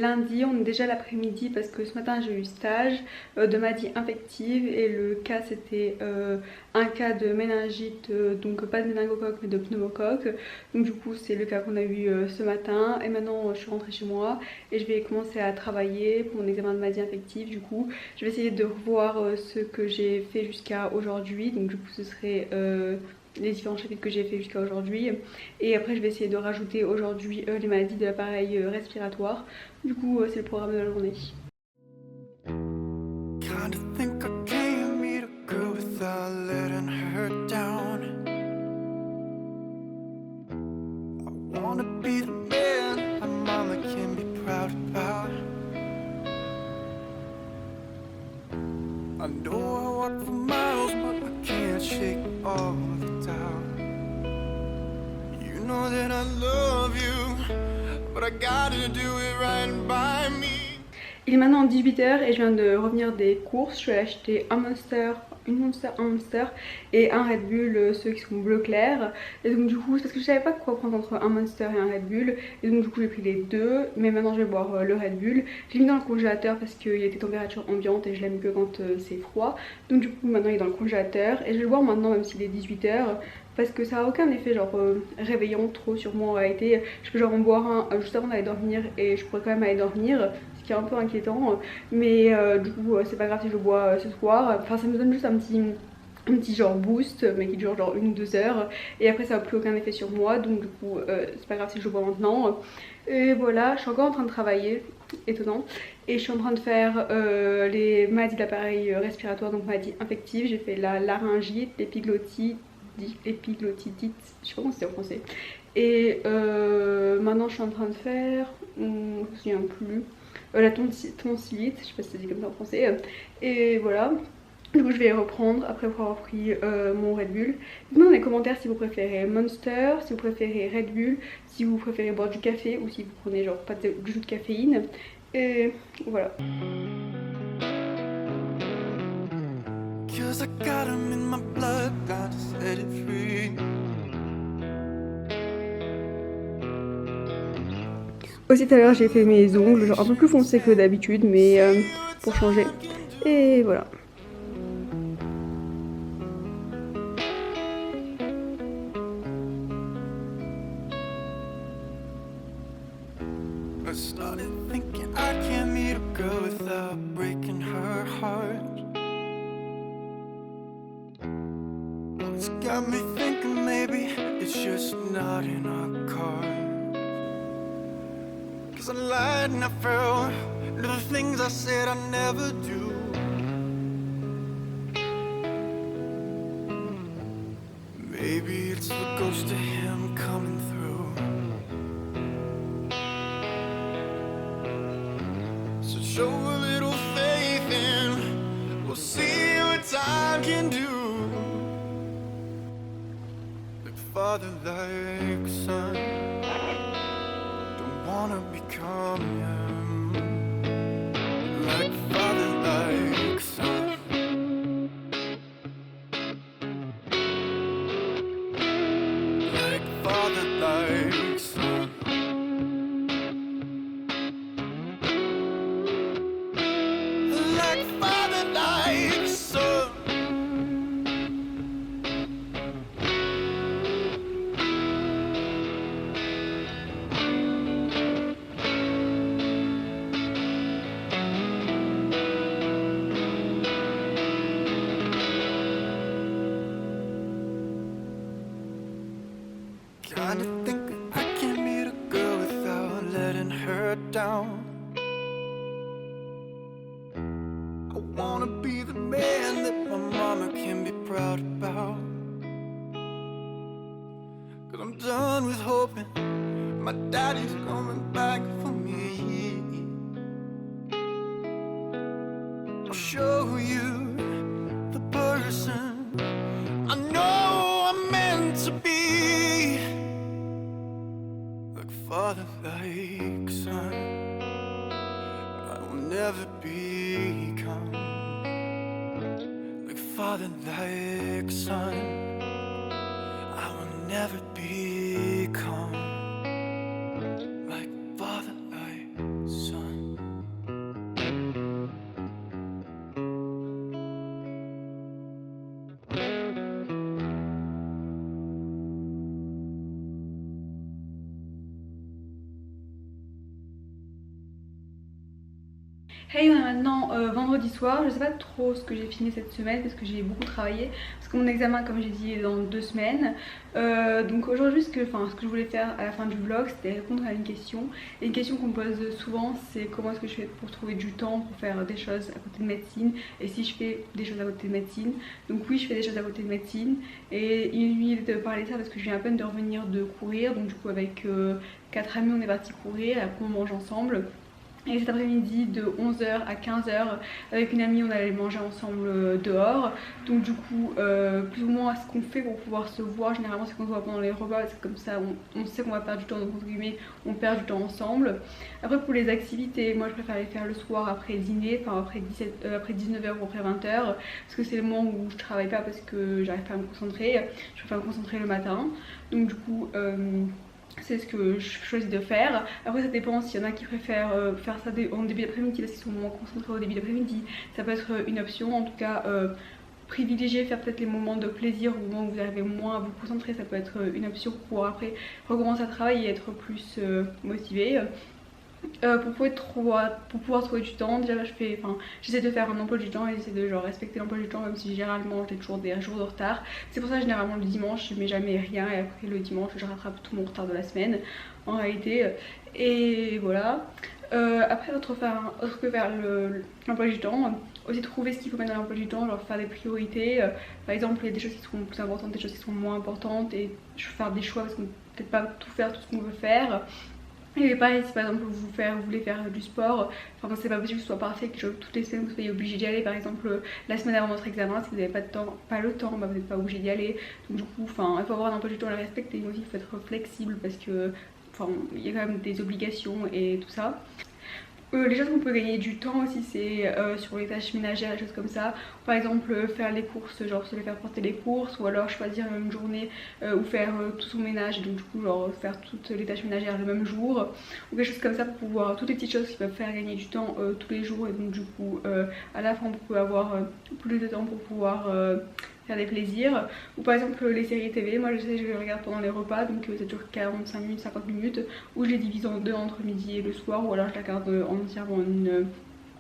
lundi, on est déjà l'après-midi parce que ce matin j'ai eu stage de maladie infective et le cas c'était un cas de méningite, donc pas de méningocoque mais de pneumocoque. Donc du coup c'est le cas qu'on a eu ce matin et maintenant je suis rentrée chez moi et je vais commencer à travailler pour mon examen de maladie infective. Du coup je vais essayer de revoir ce que j'ai fait jusqu'à aujourd'hui, donc du coup ce serait les différents chapitres que j'ai fait jusqu'à aujourd'hui. Et après je vais essayer de rajouter aujourd'hui les maladies de l'appareil respiratoire. Du coup c'est le programme de la journée. I know I walk for miles, but I can't shake all the doubt. You know that I love you, but I gotta do it right by me. Il est maintenant 18h et je viens de revenir des courses. Je suis allée acheter un Monster, un Monster et un Red Bull, ceux qui sont bleu clair. Et donc du coup, c'est parce que je savais pas quoi prendre entre un Monster et un Red Bull. Et donc du coup j'ai pris les deux, mais maintenant je vais boire le Red Bull. J'ai mis dans le congélateur parce qu'il était température ambiante et je l'aime que quand c'est froid. Donc du coup maintenant il est dans le congélateur et je vais le boire maintenant même s'il est 18h. Parce que ça a aucun effet genre réveillant trop sur moi en réalité. Je peux genre en boire un juste avant d'aller dormir et je pourrais quand même aller dormir, qui est un peu inquiétant, mais du coup c'est pas grave si je le bois ce soir. Enfin ça me donne juste un petit genre boost mais qui dure genre 1 ou 2 heures et après ça n'a plus aucun effet sur moi, donc du coup c'est pas grave si je le bois maintenant. Et voilà, je suis encore en train de travailler, étonnant, et je suis en train de faire les maladies de l'appareil respiratoire, donc maladies infectives. J'ai fait la laryngite, l'épiglotite, je sais pas comment c'est en français, et maintenant je suis en train de faire, je me souviens plus, la tonsilite, je sais pas si c'est dit comme ça en français, et voilà. Du coup je vais reprendre après avoir pris mon Red Bull. Dites-moi dans les commentaires si vous préférez Monster, si vous préférez Red Bull, si vous préférez boire du café ou si vous prenez genre pas du tout de caféine. Et voilà. Aussi tout à l'heure j'ai fait mes ongles, genre un peu plus foncés que d'habitude, mais pour changer. Et voilà. I started thinking I can't meet a girl without breaking her heart. It's got me thinking maybe it's just not in our cards. 'Cause I lied and I fell to the things I said I'd never do. Maybe it's the ghost of him coming through. So show a little faith and we'll see what time can do. Like father, like son, don't wanna become him. Like father, like son. Like father, like son. Like father, like son. Kinda think I can't meet a girl without letting her down. I wanna be the man that my mama can be proud about. 'Cause I'm done with hoping my daddy's coming back for me. I'll show you the person I know I'm meant to be. Like father, like son, I will never become. Like father, like son, I will never become. Like father, like son. vendredi soir. Je sais pas trop ce que j'ai filmé cette semaine parce que j'ai beaucoup travaillé, parce que mon examen, comme j'ai dit, est dans 2 semaines. Donc aujourd'hui ce que je voulais faire à la fin du vlog, c'était répondre à une question. Et une question qu'on me pose souvent, c'est comment est-ce que je fais pour trouver du temps pour faire des choses à côté de médecine, et si je fais des choses à côté de médecine. Donc oui, je fais des choses à côté de médecine, et il y a eu de parler de ça parce que je viens à peine de revenir de courir. Donc du coup avec 4 amis on est parti courir, et après on mange ensemble. Et cet après-midi de 11h à 15h avec une amie on allait manger ensemble dehors. Donc du coup plus ou moins ce qu'on fait pour pouvoir se voir généralement c'est qu'on se voit pendant les repas, parce que comme ça on sait qu'on va perdre du temps, donc entre guillemets on perd du temps ensemble. Après pour les activités, moi je préfère les faire le soir après le dîner, enfin après 19h ou après 20h, parce que c'est le moment où je travaille pas parce que j'arrive pas à me concentrer. Je préfère me concentrer le matin. Donc du coup c'est ce que je choisis de faire. Après ça dépend, s'il y en a qui préfèrent faire ça en début d'après-midi parce qu'ils sont moins concentrés au début d'après-midi, ça peut être une option. En tout cas privilégier faire peut-être les moments de plaisir au moment où vous arrivez moins à vous concentrer, ça peut être une option pour pouvoir après recommencer à travailler et être plus motivé. Pour pouvoir trouver du temps, déjà j'essaie de faire un emploi du temps et j'essaie de respecter l'emploi du temps, même si généralement j'ai toujours des jours de retard. C'est pour ça généralement le dimanche je mets jamais rien, et après le dimanche je rattrape tout mon retard de la semaine en réalité. Et voilà. Après autre que faire l'emploi du temps, aussi trouver ce qu'il faut mettre dans l'emploi du temps, genre faire des priorités. Par exemple il y a des choses qui seront plus importantes, des choses qui seront moins importantes, et je vais faire des choix parce qu'on ne peut peut-être pas tout faire, tout ce qu'on veut faire. Et pareil, si par exemple vous voulez faire du sport, enfin c'est pas possible que ce soit parfait, que toutes les semaines vous soyez obligé d'y aller. Par exemple la semaine avant votre examen, si vous n'avez pas le temps, bah, vous n'êtes pas obligé d'y aller. Donc du coup il faut avoir un emploi du temps à le respecter, mais aussi il faut être flexible parce que il y a quand même des obligations et tout ça. Les choses qu'on peut gagner du temps aussi, c'est sur les tâches ménagères et choses comme ça. Par exemple faire les courses, genre se les faire porter les courses, ou alors choisir une journée où faire tout son ménage, et donc du coup genre faire toutes les tâches ménagères le même jour, ou quelque chose comme ça, pour pouvoir, toutes les petites choses qui peuvent faire gagner du temps tous les jours. Et donc du coup à la fin vous pouvez avoir plus de temps pour pouvoir faire des plaisirs. Ou par exemple les séries TV, moi je sais, je les regarde pendant les repas, donc ça dure 45 minutes, 50 minutes, ou je les divise en deux entre midi et le soir, ou alors je la regarde entièrement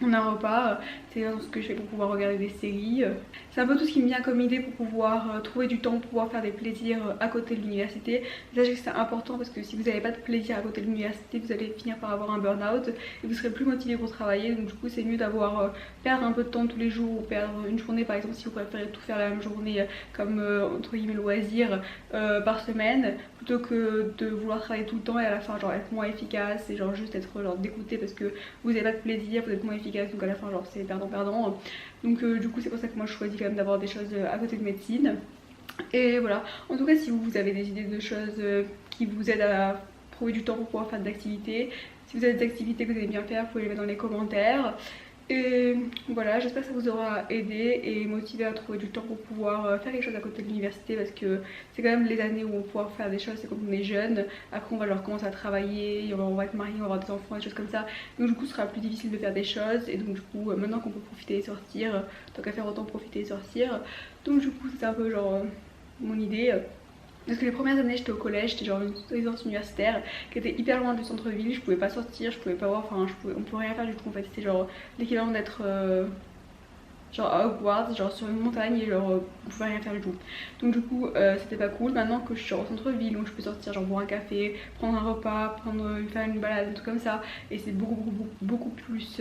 en un repas. C'est ce que je fais pour pouvoir regarder des séries. C'est un peu tout ce qui me vient comme idée pour pouvoir trouver du temps, pour pouvoir faire des plaisirs à côté de l'université. Sachez que c'est important parce que si vous n'avez pas de plaisir à côté de l'université, vous allez finir par avoir un burn-out et vous serez plus motivé pour travailler. Donc du coup c'est mieux d'avoir perdre un peu de temps tous les jours, ou perdre une journée par exemple, si vous préférez tout faire la même journée comme entre guillemets loisir par semaine, plutôt que de vouloir travailler tout le temps et à la fin genre être moins efficace et genre juste être dégoûté parce que vous n'avez pas de plaisir, vous êtes moins efficace, donc à la fin genre c'est perdant. Donc du coup c'est pour ça que moi je choisis quand même d'avoir des choses à côté de médecine. Et voilà, en tout cas si vous avez des idées de choses qui vous aident à trouver du temps pour pouvoir faire des activités, si vous avez des activités que vous aimez bien faire, vous pouvez les mettre dans les commentaires. Et voilà, j'espère que ça vous aura aidé et motivé à trouver du temps pour pouvoir faire quelque chose à côté de l'université, parce que c'est quand même les années où on va pouvoir faire des choses, c'est quand on est jeune. Après on va leur commencer à travailler, on va être marié, on va avoir des enfants, des choses comme ça. Donc du coup ce sera plus difficile de faire des choses, et donc du coup maintenant qu'on peut profiter et sortir, tant qu'à faire autant profiter et sortir. Donc du coup c'est un peu mon idée. Parce que les premières années j'étais au collège, j'étais une résidence universitaire qui était hyper loin du centre-ville, je pouvais pas sortir, je pouvais pas voir, on pouvait rien faire du tout en fait. C'était l'équivalent d'être à Hogwarts, sur une montagne, et on pouvait rien faire du tout. Donc du coup c'était pas cool. Maintenant que je suis au centre-ville, donc je peux sortir, boire un café, prendre un repas, faire une balade, un truc comme ça, et c'est beaucoup plus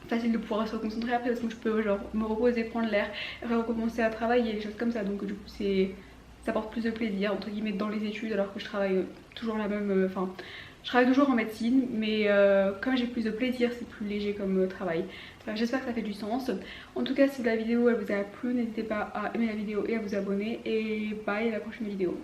facile de pouvoir se concentrer après, parce que je peux me reposer, prendre l'air, et recommencer à travailler, des choses comme ça. Donc du coup ça apporte plus de plaisir entre guillemets dans les études, alors que je travaille toujours je travaille toujours en médecine, mais comme j'ai plus de plaisir, c'est plus léger comme travail. Enfin, j'espère que ça fait du sens. En tout cas si la vidéo elle vous a plu, n'hésitez pas à aimer la vidéo et à vous abonner, et bye, à la prochaine vidéo.